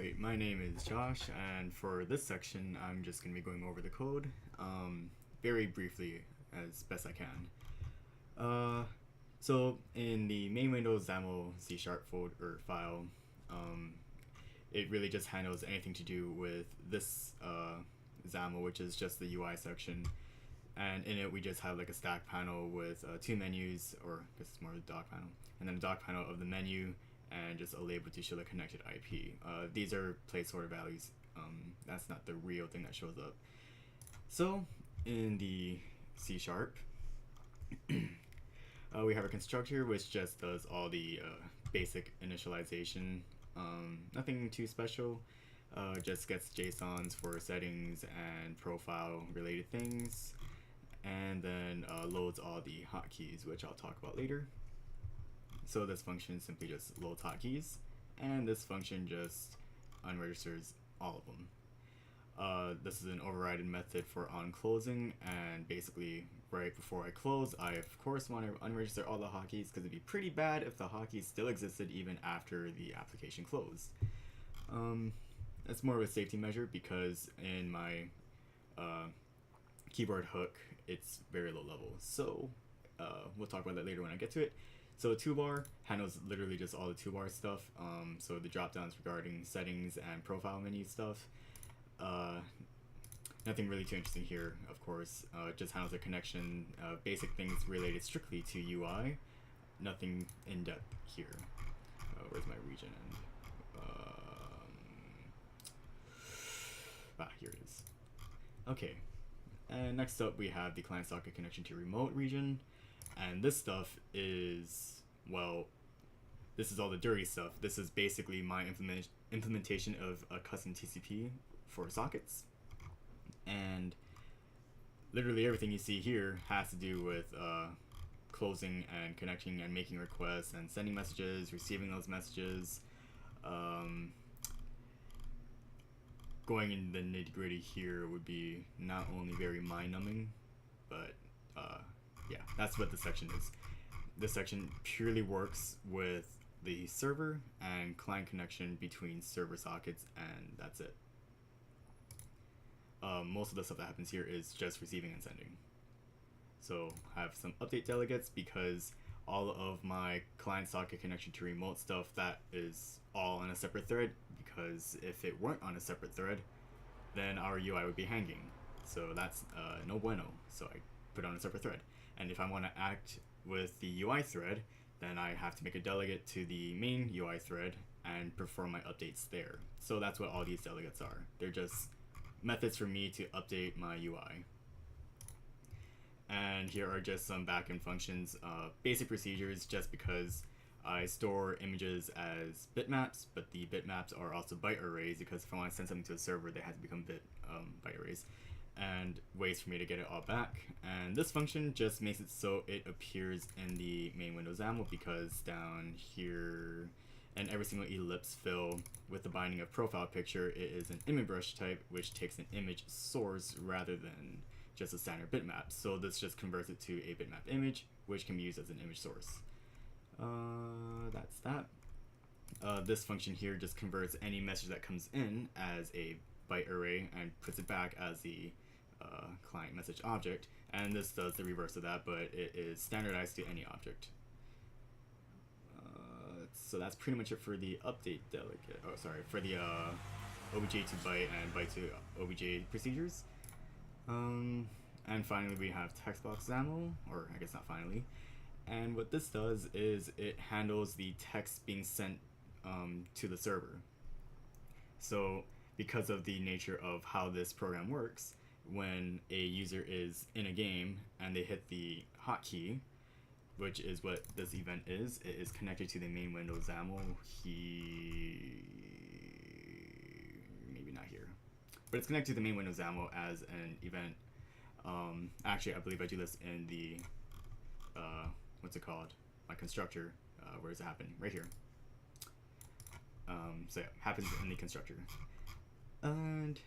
Alright, my name is Josh, and for this section, I'm just going to be going over the code very briefly as best I can. So in the main Windows XAML C# folder file, it really just handles anything to do with this XAML, which is just the UI section. And in it, we just have like a stack panel with two menus, or I guess it's more of a dock panel, and then a dock panel of the menu, and just a label to show the connected IP. These are placeholder values. That's not the real thing that shows up. So in the C#, we have a constructor which just does all the basic initialization. Nothing too special. Just gets JSONs for settings and profile related things, and then loads all the hotkeys, which I'll talk about later. So this function simply just loads hotkeys, and this function just unregisters all of them. This is an overridden method for on closing, and basically right before I close, I of course want to unregister all the hotkeys because it'd be pretty bad if the hotkeys still existed even after the application closed. That's more of a safety measure because in my keyboard hook, it's very low level. So we'll talk about that later when I get to it. So toolbar handles literally just all the toolbar stuff. So the drop downs regarding settings and profile menu stuff. Nothing really too interesting here, of course. It just handles the connection, basic things related strictly to UI. Nothing in depth here. Where's my region? Here it is. Okay. And next up, we have the client socket connection to remote region. And this stuff is, well, this is all the dirty stuff. This is basically my implementation of a custom TCP for sockets. And literally everything you see here has to do with closing and connecting and making requests and sending messages, receiving those messages. Going in the nitty-gritty here would be not only very mind-numbing, but yeah, that's what this section is. This section purely works with the server and client connection between server sockets, and that's it. Most of the stuff that happens here is just receiving and sending. So I have some update delegates because all of my client socket connection to remote stuff, that is all on a separate thread, because if it weren't on a separate thread, then our UI would be hanging. So that's no bueno. So I put it on a separate thread. And if I want to act with the UI thread, then I have to make a delegate to the main UI thread and perform my updates there. So that's what all these delegates are. They're just methods for me to update my UI. And here are just some backend functions, basic procedures, just because I store images as bitmaps, but the bitmaps are also byte arrays, because if I want to send something to a server, they have to become byte arrays, and ways for me to get it all back. And this function just makes it so it appears in the main Windows XAML, because down here in every single ellipse fill with the binding of profile picture, it is an image brush type, which takes an image source rather than just a standard bitmap. So this just converts it to a bitmap image, which can be used as an image source. That's that. This function here just converts any message that comes in as a byte array and puts it back as the client message object, and this does the reverse of that, but it is standardized to any object. So that's pretty much it for the update delegate. Oh, sorry, for the OBJ to byte and byte to OBJ procedures. And finally, we have textbox XAML, or I guess not finally. And what this does is it handles the text being sent to the server. So because of the nature of how this program works, when a user is in a game and they hit the hotkey, which is what this event is, it is connected to the main Windows XAML. Maybe not here, but it's connected to the main Windows XAML as an event. Actually, I believe I do this in the what's it called? My constructor. Where does it happen? Right here. So yeah, happens in the constructor. And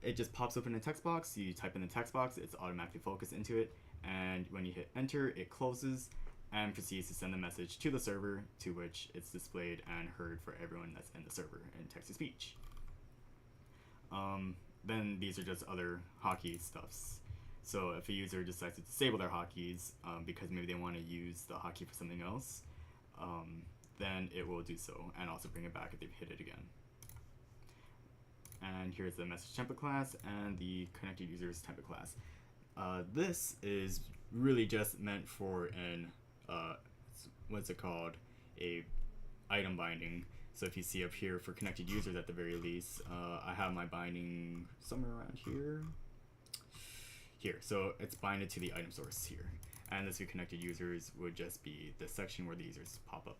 it just pops up in a text box. You type in the text box, it's automatically focused into it, and when you hit enter, it closes, and proceeds to send the message to the server, to which it's displayed and heard for everyone that's in the server in text-to-speech. Then these are just other hotkey stuffs. So if a user decides to disable their hotkeys because maybe they want to use the hotkey for something else, then it will do so and also bring it back if they've hit it again. And here's the message template class and the connected users template class. This is really just meant for an what's it called, a item binding. So if you see up here for connected users at the very least, I have my binding somewhere around here. So it's binded to the item source here, and this connected users would just be the section where the users pop up,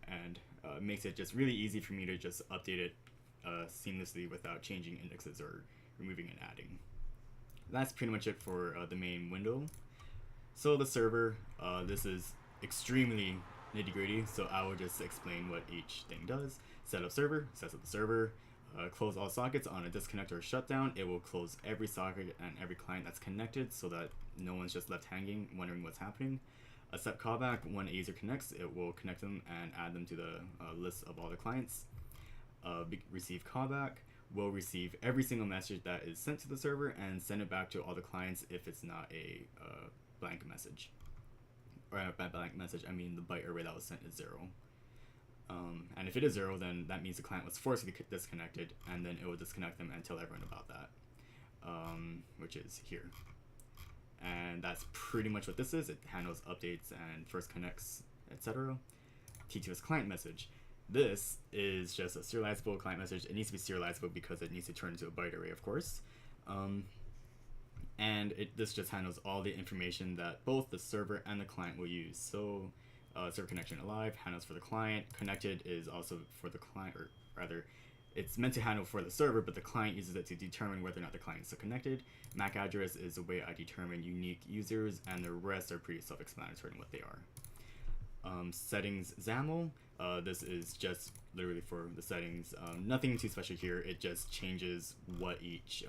and makes it just really easy for me to just update it seamlessly without changing indexes or removing and adding. That's pretty much it for the main window. So the server, this is extremely nitty-gritty, so I will just explain what each thing does. Set up server, sets up the server. Close all sockets on a disconnect or shutdown. It will close every socket and every client that's connected so that no one's just left hanging wondering what's happening. Accept callback. When a user connects, it will connect them and add them to the list of all the clients. Receive callback. Will receive every single message that is sent to the server and send it back to all the clients if it's not a blank message. Or by blank message, I mean the byte array that was sent is 0. And if it is 0, then that means the client was forcibly disconnected, and then it will disconnect them and tell everyone about that, which is here. And that's pretty much what this is. It handles updates and first connects, etc. T2S client message. This is just a serializable client message. It needs to be serializable because it needs to turn into a byte array, of course. And this just handles all the information that both the server and the client will use. So server connection alive handles for the client. Connected is also for the client, or rather, it's meant to handle for the server, but the client uses it to determine whether or not the client is still connected. MAC address is the way I determine unique users, and the rest are pretty self-explanatory in what they are. Settings XAML. This is just literally for the settings. Nothing too special here. It just changes what each,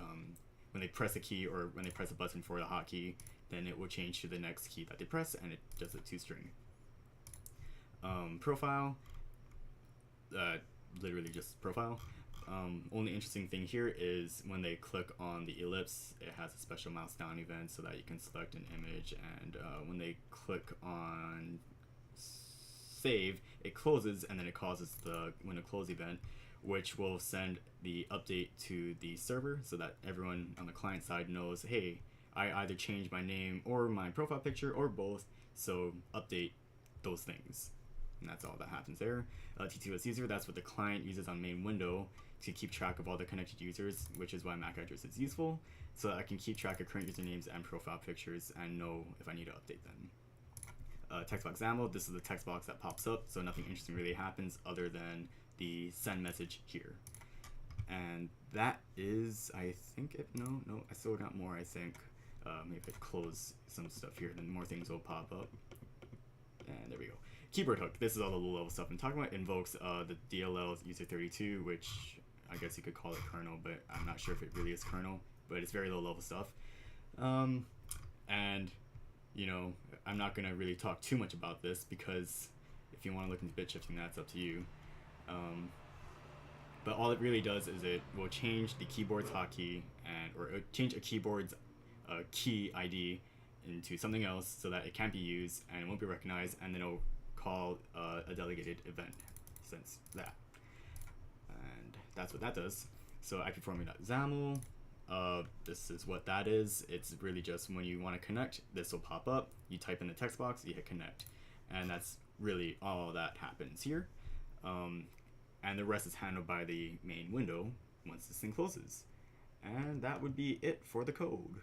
when they press a key or when they press a button for the hotkey, then it will change to the next key that they press, and it does a two-string. Profile. Literally just profile. Only interesting thing here is when they click on the ellipse, it has a special mouse down event so that you can select an image, and when they click on save, it closes, and then it causes the when to close event, which will send the update to the server so that everyone on the client side knows, hey, I either changed my name or my profile picture or both, so update those things. And that's all that happens there. T2S user, that's what the client uses on main window to keep track of all the connected users, which is why MAC address is useful, so that I can keep track of current usernames and profile pictures and know if I need to update them. Text box XAML, this is the text box that pops up, so nothing interesting really happens other than the send message here. And that is, I think, no, I still got more, I think. Maybe if I close some stuff here, then more things will pop up. And there we go. Keyboard hook, this is all the low level stuff I'm talking about. Invokes the DLL user32, which I guess you could call it kernel, but I'm not sure if it really is kernel, but it's very low level stuff. And you know, I'm not going to really talk too much about this because if you want to look into bit shifting, that's up to you. But all it really does is it will change the keyboard's hotkey or change a keyboard's key ID into something else so that it can't be used and it won't be recognized, and then it'll call a delegated event since that. And that's what that does. So ipforming.xaml. This is what that is. It's really just when you want to connect, this will pop up. You type in the text box, you hit connect, and that's really all that happens here. And the rest is handled by the main window once this thing closes. And that would be it for the code.